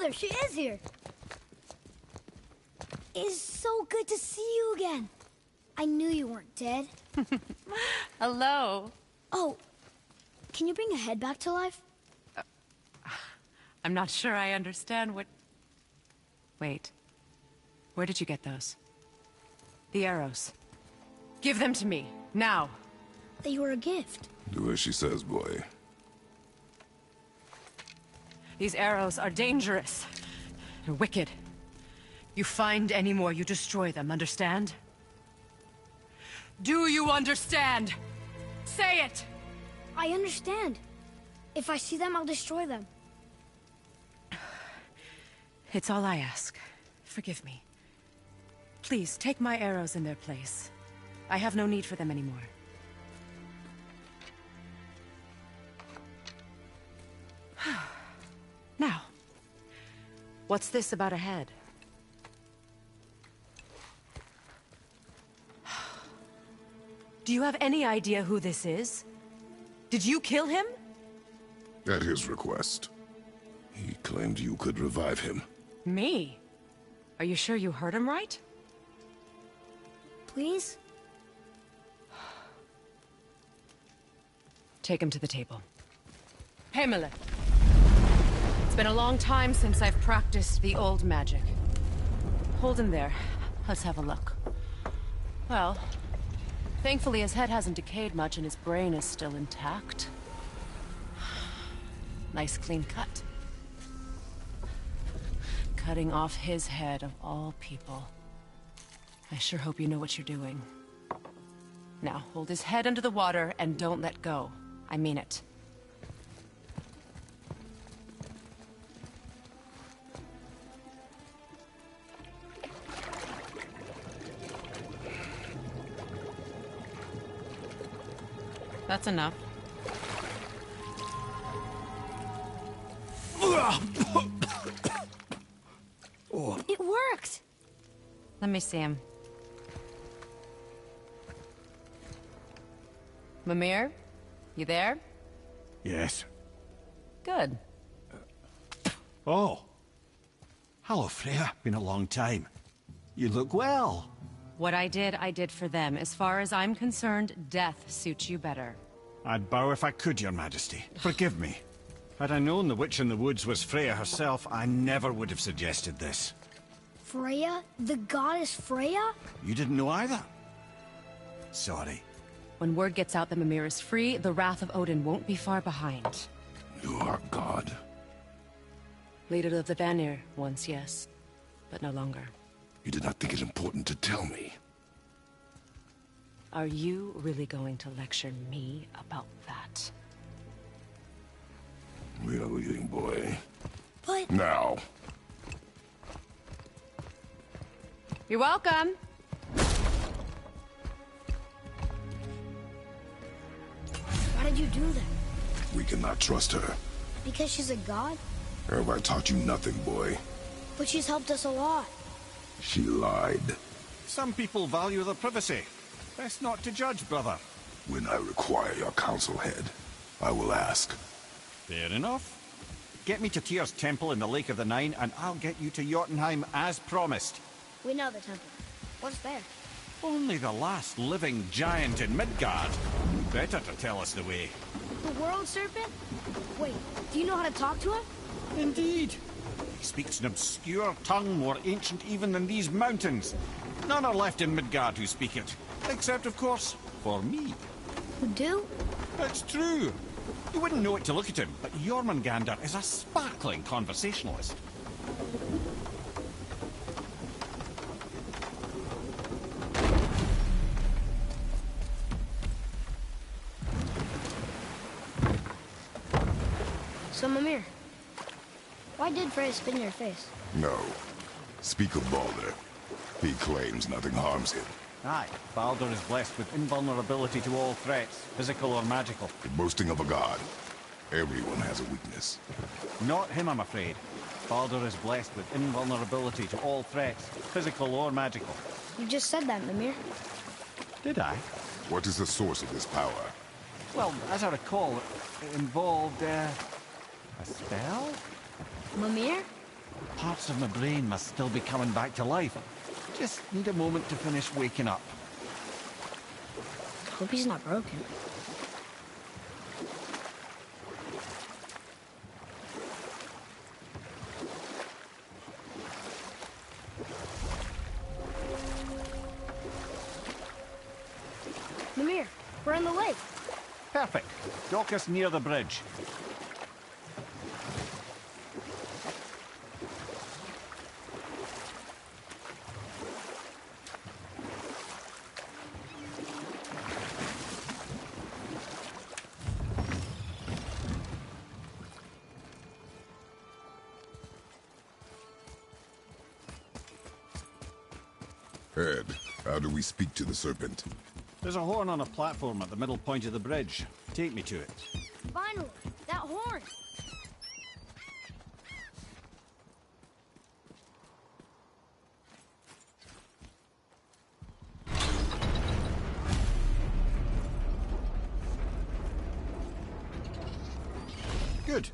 Mother, she is here. It's so good to see you again. I knew you weren't dead. Hello. Oh, can you bring a head back to life? I'm not sure I understand what... Wait. Where did you get those? The arrows. Give them to me, now. They were a gift. Do as she says, boy. These arrows are dangerous. They're wicked. You find any more, you destroy them, understand? Do you understand? Say it! I understand. If I see them, I'll destroy them. It's all I ask. Forgive me. Please, take my arrows in their place. I have no need for them anymore. Now, what's this about a head? Do you have any idea who this is? Did you kill him? At his request. He claimed you could revive him. Me? Are you sure you heard him right? Please? Take him to the table. Pamela. It's been a long time since I've practiced the old magic. Hold him there. Let's have a look. Well, thankfully his head hasn't decayed much and his brain is still intact. Nice clean cut. Cutting off his head of all people. I sure hope you know what you're doing. Now, hold his head under the water and don't let go. I mean it. That's enough. It worked! Let me see him. Mimir? You there? Yes. Good. Oh. Hello, Freya. Been a long time. You look well. What I did for them. As far as I'm concerned, death suits you better. I'd bow if I could, Your Majesty. Forgive me. Had I known the witch in the woods was Freya herself, I never would have suggested this. Freya? The goddess Freya? You didn't know either? Sorry. When word gets out that Mimir is free, the wrath of Odin won't be far behind. You are God. Leader of the Vanir, once, yes. But no longer. You did not think it important to tell me. Are you really going to lecture me about that? We are leaving, boy. But... Now. You're welcome. Why did you do that? We cannot trust her. Because she's a god? Have I taught you nothing, boy? But she's helped us a lot. She lied. Some people value their privacy. Best not to judge, brother. When I require your council head, I will ask. Fair enough. Get me to Tyr's temple in the Lake of the Nine, and I'll get you to Jotunheim as promised. We know the temple. What's there? Only the last living giant in Midgard. Better to tell us the way. The world serpent? Wait, do you know how to talk to him? Indeed. He speaks an obscure tongue more ancient even than these mountains. None are left in Midgard who speak it. Except, of course, for me. Who do? It's true. You wouldn't know it to look at him, but Jormungandr is a sparkling conversationalist. So, Mimir, why did Freya spit in your face? No. Speak of Baldur. He claims nothing harms him. Aye, Baldur is blessed with invulnerability to all threats, physical or magical. The boasting of a god. Everyone has a weakness. Not him, I'm afraid. Baldur is blessed with invulnerability to all threats, physical or magical. You just said that, Mimir. Did I? What is the source of this power? Well, as I recall, it involved, a spell? Mimir? Parts of my brain must still be coming back to life. Just need a moment to finish waking up. Hope he's not broken. Mimir, we're in the lake. Perfect. Dock us near the bridge. Ed, how do we speak to the serpent? There's a horn on a platform at the middle point of the bridge. Take me to it. Finally, that horn. Good.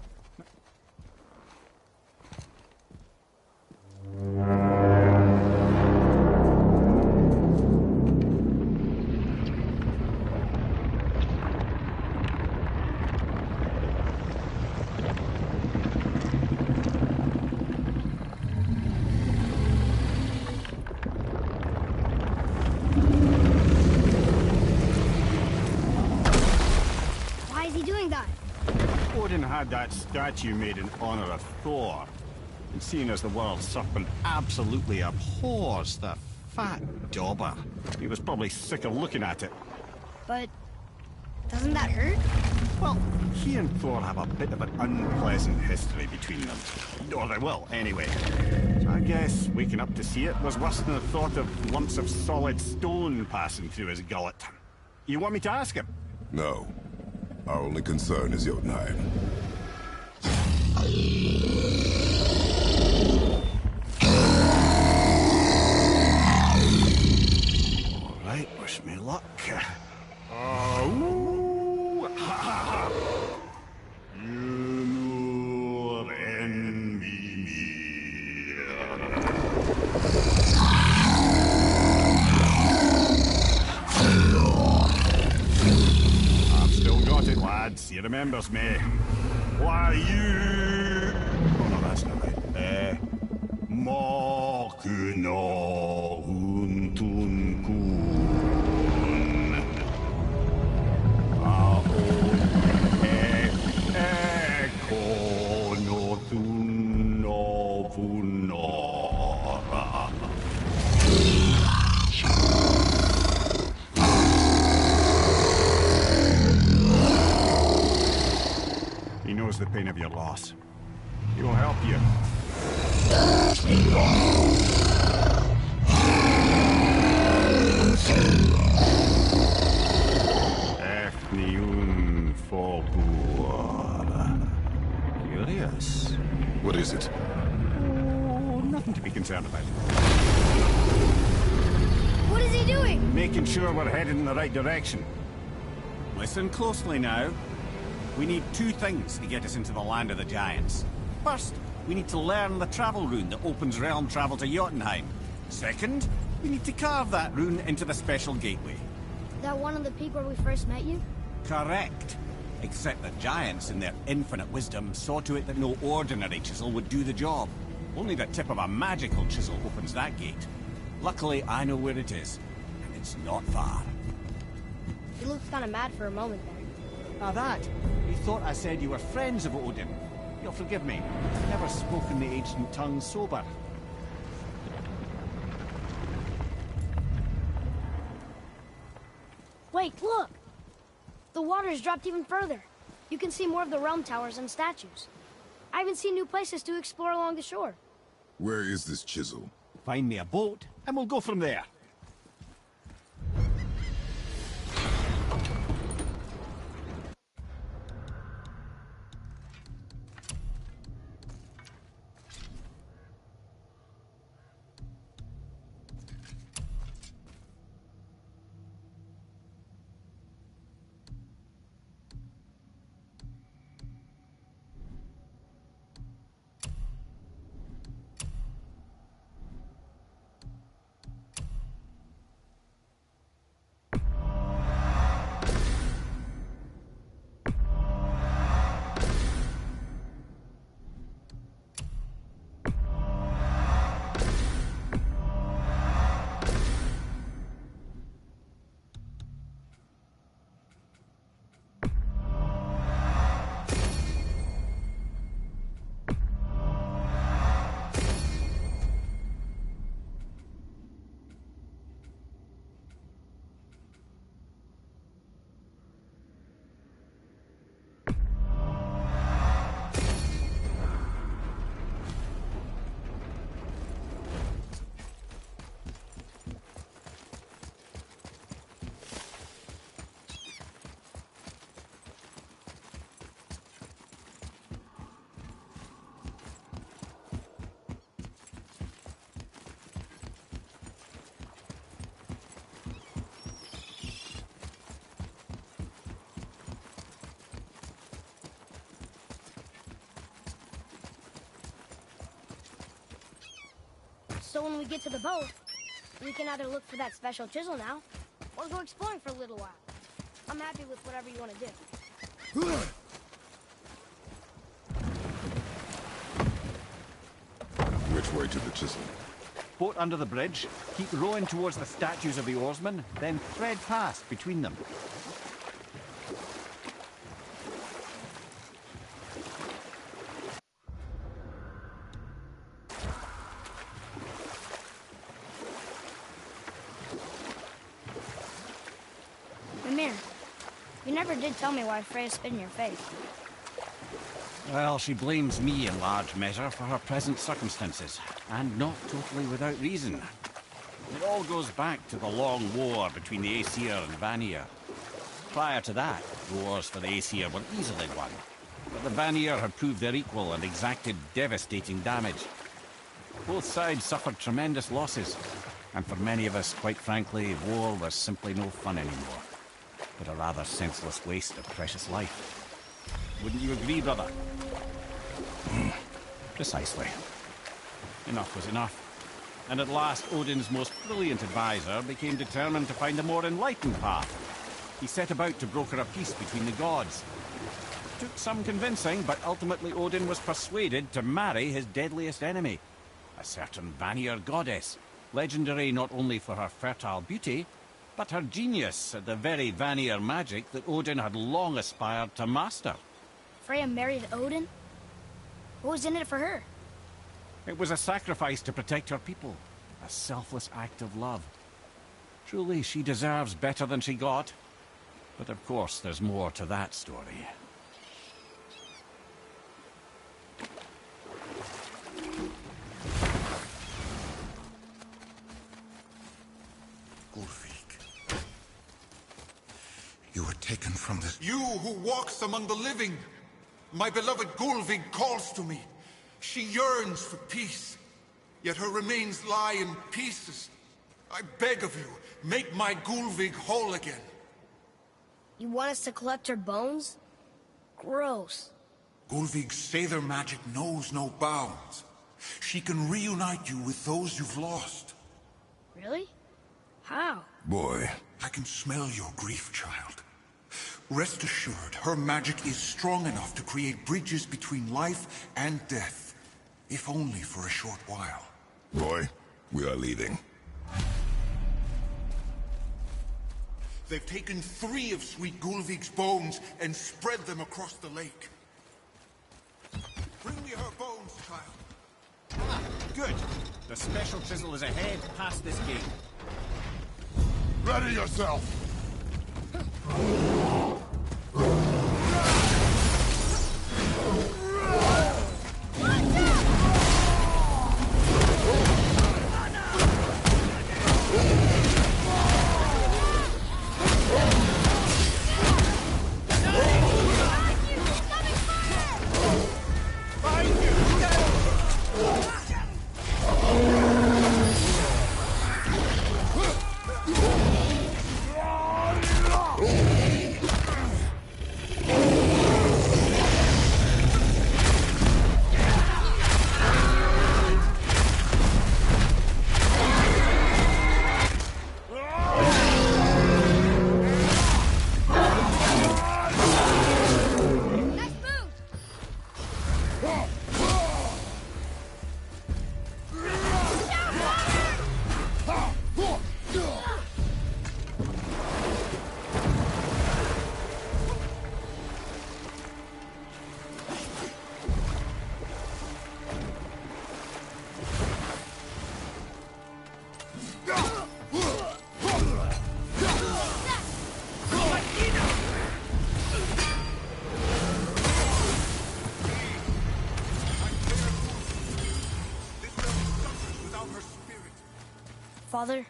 Why is he doing that? Odin had that statue made in honor of Thor. And seeing as the world serpent absolutely abhors the fat dauber, he was probably sick of looking at it. But doesn't that hurt? Well, he and Thor have a bit of an unpleasant history between them. Or they will, anyway. So I guess waking up to see it was worse than the thought of lumps of solid stone passing through his gullet. You want me to ask him? No. Our only concern is Jotunheim. All right, wish me luck. Ooh, ha, ha, ha. You envy me. I've still got it, lads. He remembers me. Why you? Oh no, that's not right. Mokuno huntun kun. Eko no thun no vunora. He knows the pain of your loss. He will help you. Efniun Fogur. Curious. What is it? Oh, nothing to be concerned about. What is he doing? Making sure we're headed in the right direction. Listen closely now. We need two things to get us into the land of the giants. First, we need to learn the travel rune that opens realm travel to Jotunheim. Second, we need to carve that rune into the special gateway. That one on the peak where we first met you? Correct. Except the giants, in their infinite wisdom, saw to it that no ordinary chisel would do the job. Only the tip of a magical chisel opens that gate. Luckily, I know where it is, and it's not far. He looked kind of mad for a moment there. Now that, he thought I said you were friends of Odin. You'll forgive me. I've never spoken the ancient tongue sober. Wait, look! The water's dropped even further. You can see more of the realm towers and statues. I even see new places to explore along the shore. Where is this chisel? Find me a boat, and we'll go from there. So when we get to the boat, we can either look for that special chisel now, or go exploring for a little while. I'm happy with whatever you want to do. Which way to the chisel? Boat under the bridge, keep rowing towards the statues of the oarsmen, then thread past between them. Mimir, you never did tell me why Freya spit in your face. Well, she blames me in large measure for her present circumstances, and not totally without reason. It all goes back to the long war between the Aesir and Vanir. Prior to that, wars for the Aesir were easily won, but the Vanir had proved their equal and exacted devastating damage. Both sides suffered tremendous losses, and for many of us, quite frankly, war was simply no fun anymore, but a rather senseless waste of precious life. Wouldn't you agree, brother? Precisely. Enough was enough. And at last, Odin's most brilliant advisor became determined to find a more enlightened path. He set about to broker a peace between the gods. It took some convincing, but ultimately Odin was persuaded to marry his deadliest enemy, a certain Vanir goddess, legendary not only for her fertile beauty, but her genius at the very Vanir magic that Odin had long aspired to master. Freya married Odin? What was in it for her? It was a sacrifice to protect her people, a selfless act of love. Truly, she deserves better than she got. But of course, there's more to that story. Gulfik. You were taken from this... You who walks among the living! My beloved Gulvig calls to me. She yearns for peace, yet her remains lie in pieces. I beg of you, make my Gulvig whole again. You want us to collect her bones? Gross. Gulvig's Seidr magic knows no bounds. She can reunite you with those you've lost. Really? How? Boy. I can smell your grief, child. Rest assured, her magic is strong enough to create bridges between life and death, if only for a short while. Roy, we are leaving. They've taken 3 of Sweet Gulvig's bones and spread them across the lake. Bring me her bones, child. Ah, good. The special chisel is ahead, past this gate. Ready yourself! Father,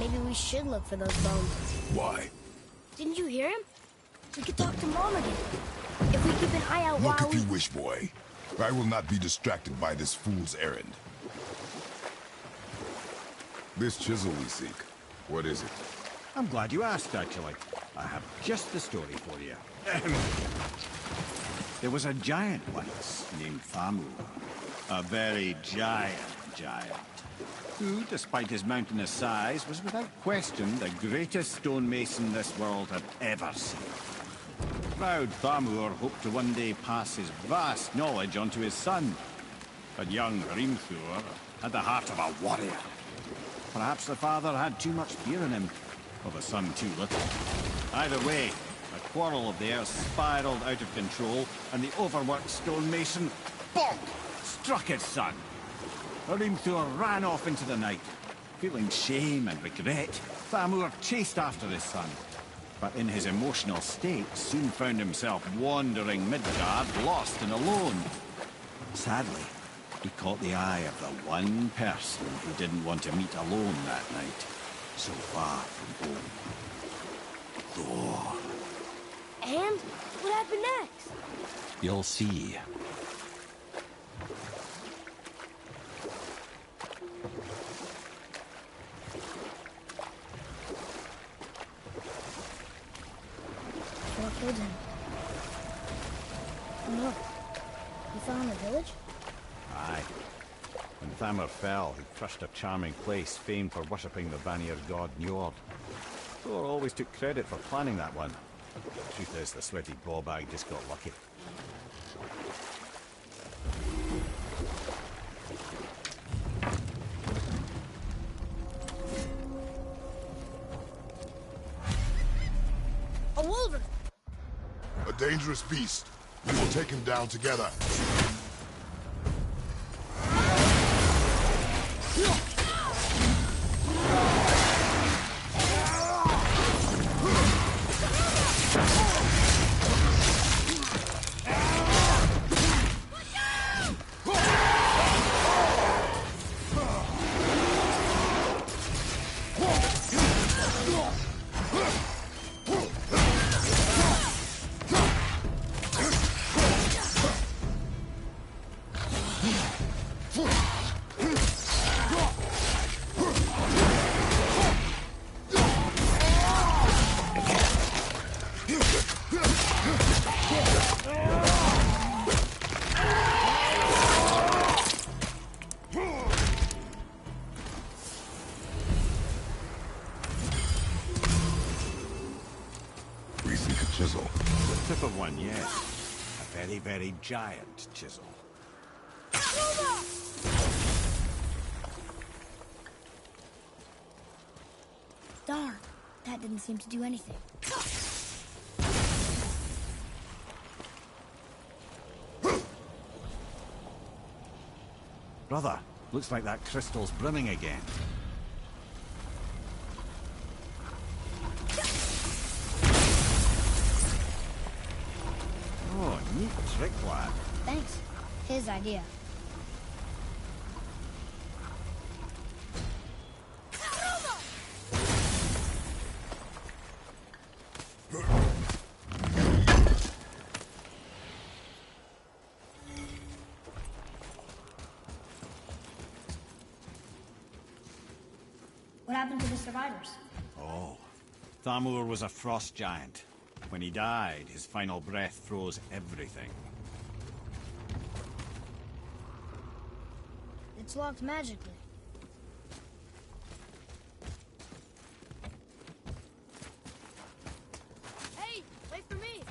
maybe we should look for those bones. Why? Didn't you hear him? We could talk to Mom again. If we keep an eye out Look while if you wish, boy. I will not be distracted by this fool's errand. This chisel we seek, what is it? I'm glad you asked, actually. I have just the story for you. There was a giant once named Famu. A very giant giant, who, despite his mountainous size, was without question the greatest stonemason this world had ever seen. Proud Thamur hoped to one day pass his vast knowledge on to his son, but young Hrimthur had the heart of a warrior. Perhaps the father had too much fear in him, or the son too little. Either way, a quarrel of theirs spiraled out of control, and the overworked stonemason, bonk, struck his son. Hrimthur ran off into the night. Feeling shame and regret, Thamur chased after his son, but in his emotional state soon found himself wandering Midgard, lost and alone. Sadly, he caught the eye of the one person he didn't want to meet alone that night, so far from home. Thor. And? What happened next? You'll see. What killed him? No. You fell in the village? Aye. When Thamur fell, he crushed a charming place famed for worshipping the Vanir god Njord. Thor always took credit for planning that one. Truth is, the sweaty ballbag just got lucky. A wolverine! A dangerous beast. We will take him down together. Chisel. The tip of one, yes. A very, very giant chisel. Darn, that didn't seem to do anything. Brother, looks like that crystal's brimming again. Oh, neat trick, lad. Thanks. His idea. What happened to the survivors? Oh, Thamur was a frost giant. When he died, his final breath froze everything. It's locked magically. Hey, wait for me!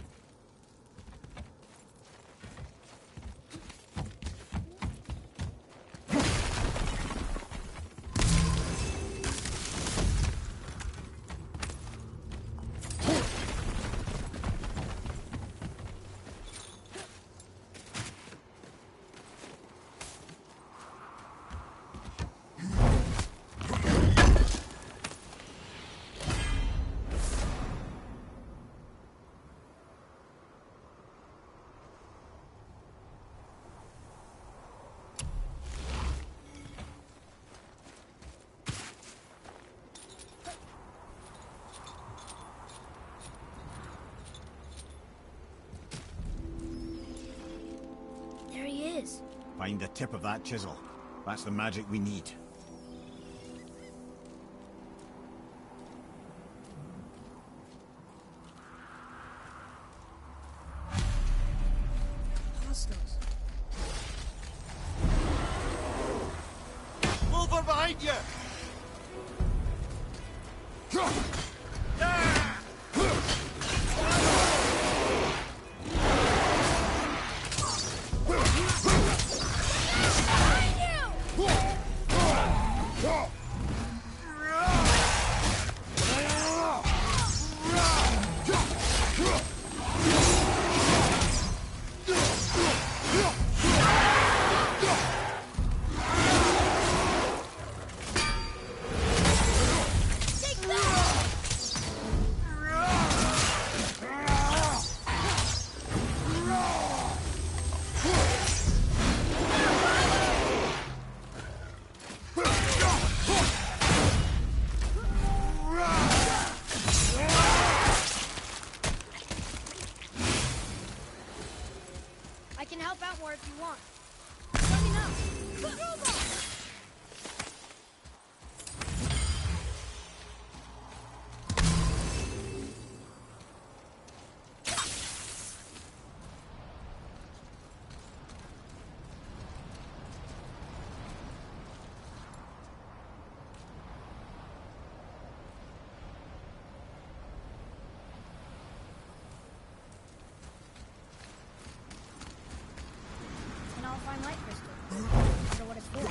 There he is. Find the tip of that chisel. That's the magic we need. Hostiles. behind you! I can help out more if you want. Let me know. And I'll find light crystal. For what it's for.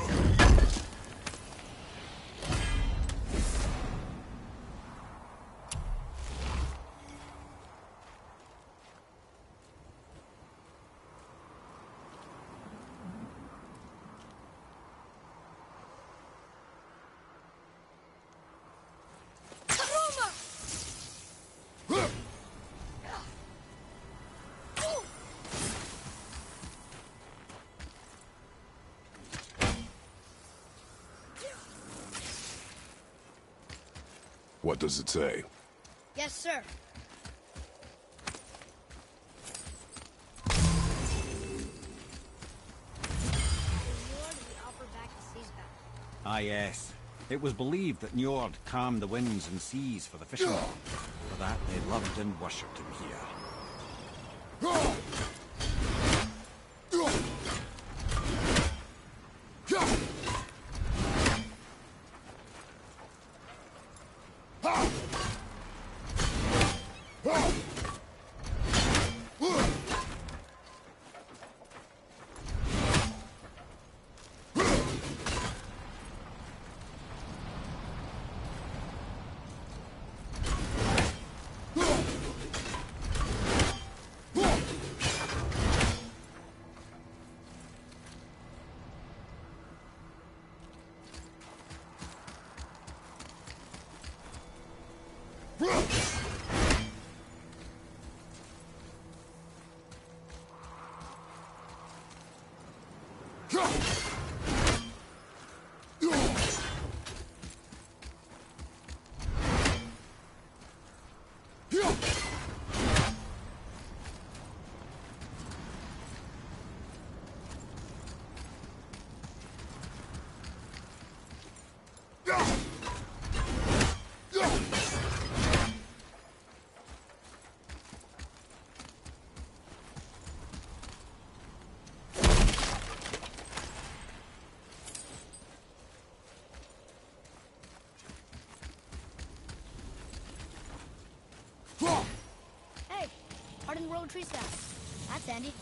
What does it say? Yes, sir. Ah, yes. It was believed that Njord calmed the winds and seas for the fishermen. For that, they loved and worshipped him here. Hey, hardened road tree staff. That's handy.